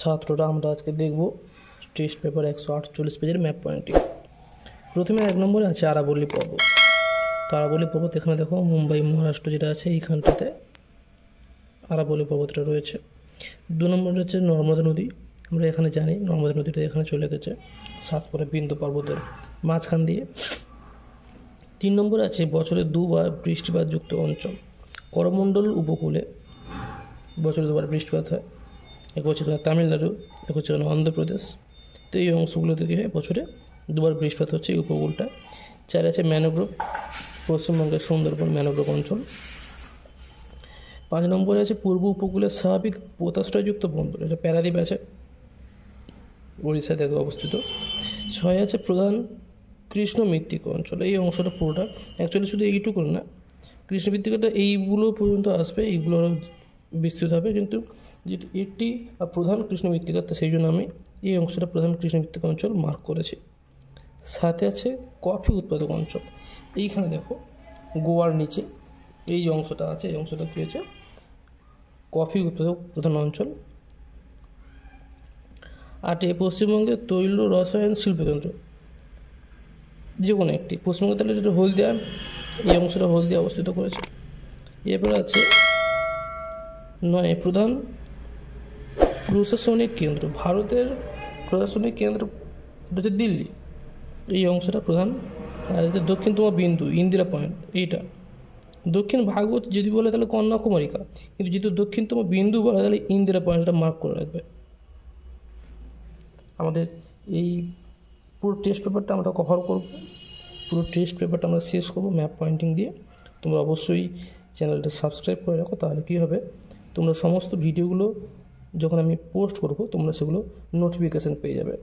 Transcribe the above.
ছাত্ররা আমরা আজকে দেখব টেস্ট পেপার 148 পেজের ম্যাপ পয়েন্টিং। প্রথমে 1 নম্বরে আছে আরাবল্লী পর্বত। তো আরাবল্লী পর্বত এখানে দেখো মুম্বাই মহারাষ্ট্র যেটা আছে এইখানটাতে আরাবল্লী পর্বতটা রয়েছে। 2 নম্বরে হচ্ছে নর্মদা নদী। আমরা এখানে জানি নর্মদা নদীটা এখানে চলে গেছে সাতপুরা বিন্দু পর্বতের মাঝখান দিয়ে। 3 নম্বরে আছে বছরে 2 বার বৃষ্টিপাতযুক্ত অঞ্চল। করমণ্ডল উপকূলে বছরে 2 বার বৃষ্টিপাত হয়। এক হচ্ছে এখানে তামিলনাড়ু, এক হচ্ছে এখানে অন্ধ্রপ্রদেশ। তো এই অংশগুলো থেকে বছরে 2 বার বৃষ্টিপাত হচ্ছে এই উপকূলটা। 4 আছে ম্যানোগ্রোভ, পশ্চিমবঙ্গের সুন্দরবন ম্যানোগ্রোভ অঞ্চল। 5 নম্বরে আছে পূর্ব উপকূলের স্বাভাবিক পোতাশ্রয়যুক্ত বন্দর, এটা প্যারাদ্বীপ আছে, উড়িষ্যাতে অবস্থিত। 6 আছে প্রধান কৃষ্ণ মৃত্তিকা অঞ্চল। এই অংশটা পুরোটা অ্যাকচুয়ালি শুধু এইটুকু না, কৃষ্ণ মৃত্তিকাটা এইগুলো পর্যন্ত আসবে, এইগুলো আরও বিস্তৃত হবে, কিন্তু যেহেতু এটি প্রধান কৃষ্ণ মৃত্তিকা তো সেই জন্য আমি এই অংশটা প্রধান কৃষ্ণ মৃত্তিকা অঞ্চল মার্ক করেছি। 7 আছে কফি উৎপাদক অঞ্চল। এইখানে দেখো গোয়ার নিচে এই যে অংশটা আছে, এই অংশটা কী হচ্ছে কফি উৎপাদক প্রধান অঞ্চল। 8 পশ্চিমবঙ্গের তৈল রসায়ন শিল্পকেন্দ্র, যে কোনো একটি পশ্চিমবঙ্গ তাহলে যেটা হলদিয়া, এই অংশটা হলদিয়া অবস্থিত করেছে। এরপরে আছে 9 প্রধান প্রশাসনিক কেন্দ্র। ভারতের প্রশাসনিক কেন্দ্র হচ্ছে দিল্লি, এই অংশটা প্রধান। আর হচ্ছে দক্ষিণতম বিন্দু ইন্দিরা পয়েন্ট, এইটা দক্ষিণ ভাগবত যদি বলে তাহলে কন্যাকুমারিকা, কিন্তু যেহেতু দক্ষিণতম বিন্দু বলে তাহলে ইন্দিরা পয়েন্টটা মার্ক করে রাখবে। আমাদের এই পুরো টেস্ট পেপারটা আমরা কভার করব, পুরো টেস্ট পেপারটা আমরা শেষ করবো ম্যাপ পয়েন্টিং দিয়ে। তোমরা অবশ্যই চ্যানেলটা সাবস্ক্রাইব করে রাখো, তাহলে কী হবে তোমরা সমস্ত ভিডিওগুলো যখন আমি পোস্ট করব তোমরা সেগুলো নোটিফিকেশান পেয়ে যাবে।